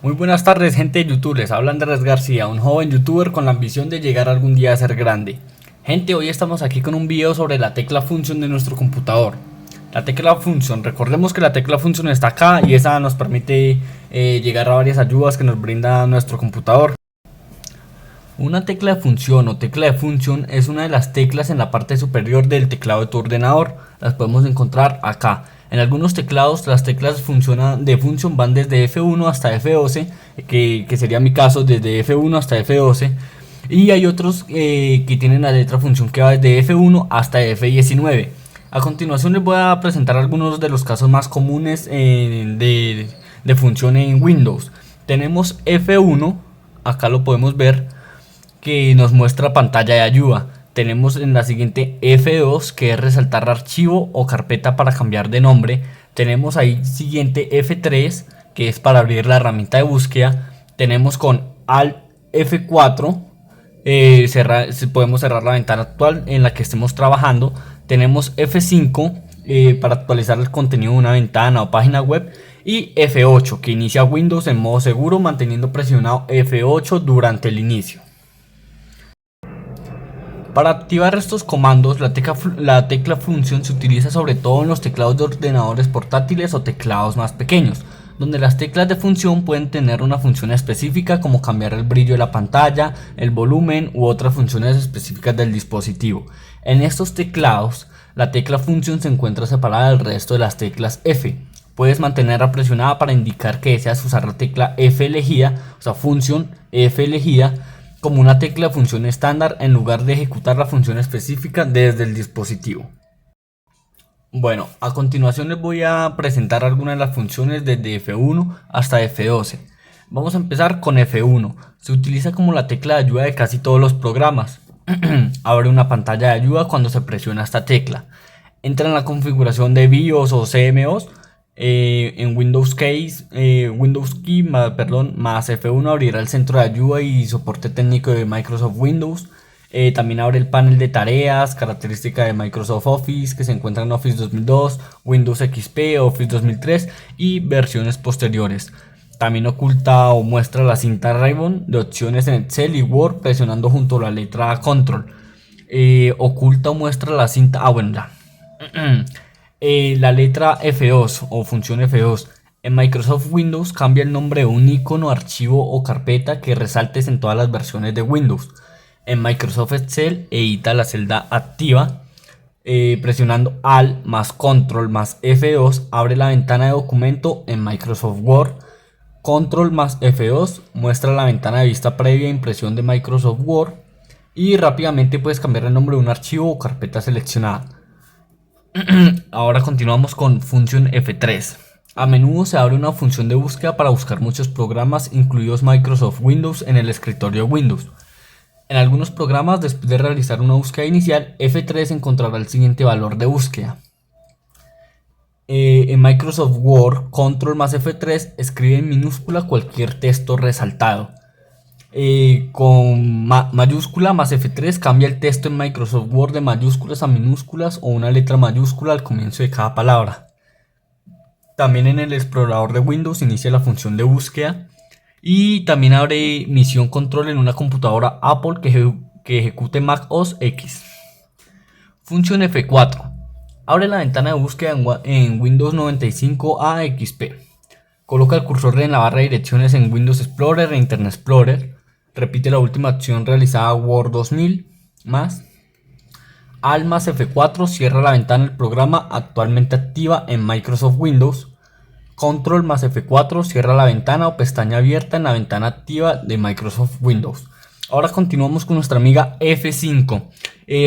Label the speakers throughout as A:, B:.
A: Muy buenas tardes, gente de YouTube, les habla Andrés García, un joven youtuber con la ambición de llegar algún día a ser grande. Gente, hoy estamos aquí con un video sobre la tecla función de nuestro computador. La tecla función, recordemos que la tecla función está acá y esa nos permite llegar a varias ayudas que nos brinda nuestro computador. Una tecla de función o tecla de función es una de las teclas en la parte superior del teclado de tu ordenador. Las podemos encontrar acá. En algunos teclados las teclas de función van desde F1 hasta F12, que sería mi caso, desde F1 hasta F12. Y hay otros que tienen la letra función que va desde F1 hasta F19. A continuación les voy a presentar algunos de los casos más comunes de función en Windows. Tenemos F1, acá lo podemos ver, que nos muestra pantalla de ayuda. Tenemos en la siguiente F2, que es resaltar archivo o carpeta para cambiar de nombre. Tenemos ahí siguiente F3, que es para abrir la herramienta de búsqueda. Tenemos con Alt F4, podemos cerrar la ventana actual en la que estemos trabajando. Tenemos F5 para actualizar el contenido de una ventana o página web. Y F8, que inicia Windows en modo seguro manteniendo presionado F8 durante el inicio. Para activar estos comandos, la tecla función se utiliza sobre todo en los teclados de ordenadores portátiles o teclados más pequeños, donde las teclas de función pueden tener una función específica como cambiar el brillo de la pantalla, el volumen u otras funciones específicas del dispositivo. En estos teclados, la tecla función se encuentra separada del resto de las teclas F. Puedes mantenerla presionada para indicar que deseas usar la tecla F elegida, o sea, función F elegida, como una tecla de función estándar en lugar de ejecutar la función específica desde el dispositivo. Bueno, a continuación les voy a presentar algunas de las funciones desde F1 hasta F12. Vamos a empezar con F1. Se utiliza como la tecla de ayuda de casi todos los programas. Abre una pantalla de ayuda cuando se presiona esta tecla. Entra en la configuración de BIOS o CMOS. En Windows Key más F1 abrirá el centro de ayuda y soporte técnico de Microsoft Windows. También abre el panel de tareas, característica de Microsoft Office que se encuentra en Office 2002, Windows XP, Office 2003 y versiones posteriores. También oculta o muestra la cinta ribbon de opciones en Excel y Word presionando junto a la letra Control. Oculta o muestra la cinta... bueno, ya. La letra F2 o función F2. En Microsoft Windows cambia el nombre de un icono, archivo o carpeta que resaltes en todas las versiones de Windows. En Microsoft Excel edita la celda activa. Presionando Alt más Control más F2 abre la ventana de documento en Microsoft Word. Control más F2 muestra la ventana de vista previa impresión de Microsoft Word. Y rápidamente puedes cambiar el nombre de un archivo o carpeta seleccionada. Ahora continuamos con función F3. A menudo se abre una función de búsqueda para buscar muchos programas, incluidos Microsoft Windows, en el escritorio de Windows. En algunos programas, después de realizar una búsqueda inicial, F3 encontrará el siguiente valor de búsqueda. En Microsoft Word, Control más F3 escribe en minúscula cualquier texto resaltado. Con mayúscula más F3 cambia el texto en Microsoft Word de mayúsculas a minúsculas o una letra mayúscula al comienzo de cada palabra. También en el explorador de Windows inicia la función de búsqueda y también abre misión control en una computadora Apple que ejecute Mac OS X. Función F4. Abre la ventana de búsqueda en Windows 95 a XP. Coloca el cursor en la barra de direcciones en Windows Explorer e Internet Explorer. Repite la última acción realizada Word 2000 más. Alt más F4 cierra la ventana del programa actualmente activa en Microsoft Windows. Control más F4 cierra la ventana o pestaña abierta en la ventana activa de Microsoft Windows. Ahora continuamos con nuestra amiga F5.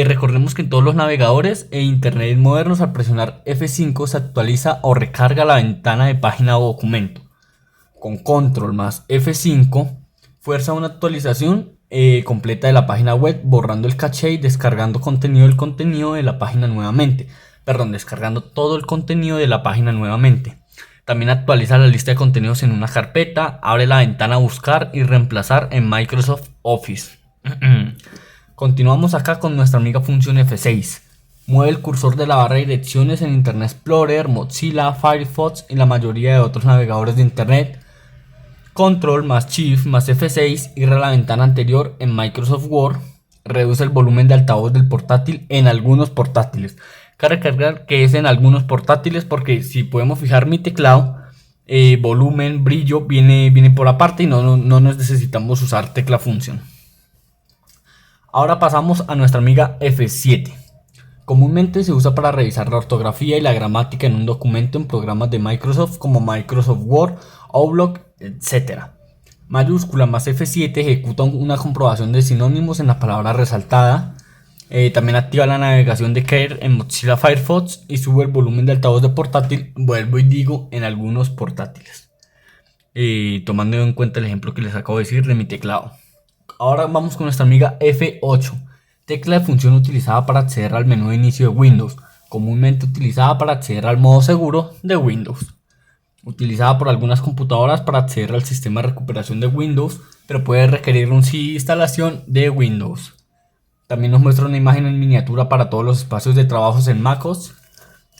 A: Recordemos que en todos los navegadores e internet modernos al presionar F5 se actualiza o recarga la ventana de página o documento. Con Control más F5 fuerza una actualización completa de la página web, borrando el caché y descargando contenido de la página nuevamente. Descargando todo el contenido de la página nuevamente. También actualiza la lista de contenidos en una carpeta, abre la ventana buscar y reemplazar en Microsoft Office. Continuamos acá con nuestra amiga función F6. Mueve el cursor de la barra de direcciones en Internet Explorer, Mozilla, Firefox y la mayoría de otros navegadores de Internet. Control más Shift más F6, ir a la ventana anterior en Microsoft Word, reduce el volumen de altavoz del portátil en algunos portátiles. Cabe recalcar que es en algunos portátiles porque si podemos fijar mi teclado, volumen, brillo viene por aparte y no nos necesitamos usar tecla función. Ahora pasamos a nuestra amiga F7. Comúnmente se usa para revisar la ortografía y la gramática en un documento en programas de Microsoft como Microsoft Word, Outlook, etc. Mayúscula más F7 ejecuta una comprobación de sinónimos en la palabra resaltada. También activa la navegación de Care en Mozilla Firefox y sube el volumen de altavoz de portátil, vuelvo y digo, en algunos portátiles. Tomando en cuenta el ejemplo que les acabo de decir de mi teclado. Ahora vamos con nuestra amiga F8. Tecla de función utilizada para acceder al menú de inicio de Windows, comúnmente utilizada para acceder al modo seguro de Windows. Utilizada por algunas computadoras para acceder al sistema de recuperación de Windows, pero puede requerir un sí instalación de Windows. También nos muestra una imagen en miniatura para todos los espacios de trabajos en MacOS.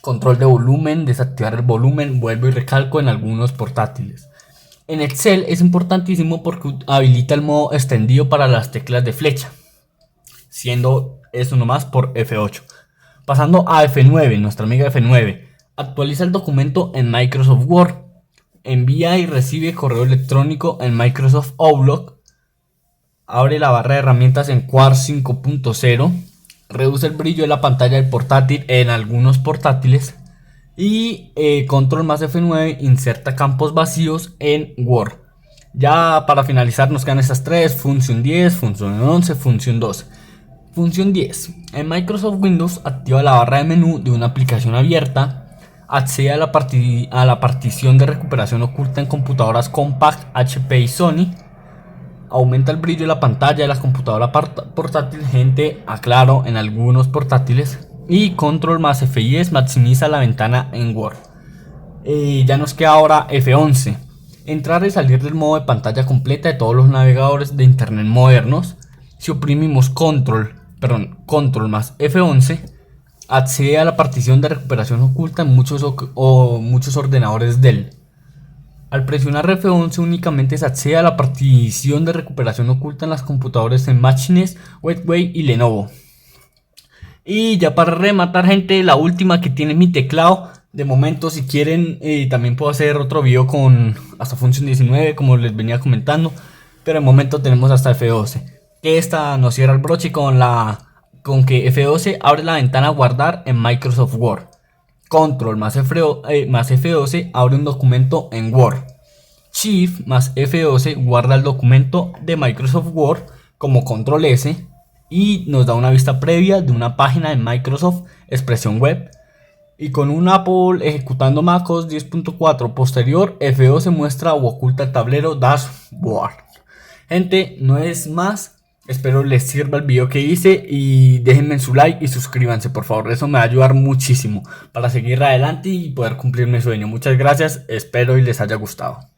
A: Control de volumen, desactivar el volumen, vuelvo y recalco en algunos portátiles. En Excel es importantísimo porque habilita el modo extendido para las teclas de flecha, siendo eso nomás por F8. Pasando a F9, nuestra amiga F9. Actualiza el documento en Microsoft Word. Envía y recibe correo electrónico en Microsoft Outlook. Abre la barra de herramientas en Quartz 5.0. Reduce el brillo de la pantalla del portátil en algunos portátiles. Y control más F9 inserta campos vacíos en Word. Ya para finalizar nos quedan estas tres: función 10, función 11, función 12. Función 10. En Microsoft Windows activa la barra de menú de una aplicación abierta. Accede a la partición de recuperación oculta en computadoras Compaq, HP y Sony. Aumenta el brillo de la pantalla de la computadora portátil, gente, aclaro, en algunos portátiles. Y control más F10 maximiza la ventana en Word. Ya nos queda ahora F11. Entrar y salir del modo de pantalla completa de todos los navegadores de internet modernos. Si oprimimos control más F11, accede a la partición de recuperación oculta en muchos ordenadores Dell. Al presionar F11 únicamente se accede a la partición de recuperación oculta en las computadoras en Machines, Huawei y Lenovo. Y ya para rematar, gente, la última que tiene mi teclado. De momento, si quieren, también puedo hacer otro video con hasta función 19, como les venía comentando. Pero de momento tenemos hasta F12. Esta nos cierra el broche con que F12 abre la ventana guardar en Microsoft Word. Control más F12 abre un documento en Word. Shift más F12 guarda el documento de Microsoft Word como control S. Y nos da una vista previa de una página de Microsoft Expresión Web. Y con un Apple ejecutando MacOS 10.4 posterior, F12 muestra o oculta el tablero Dashboard. Gente, no es más. Espero les sirva el video que hice y déjenme su like y suscríbanse, por favor. Eso me va a ayudar muchísimo para seguir adelante y poder cumplir mi sueño. Muchas gracias, espero y les haya gustado.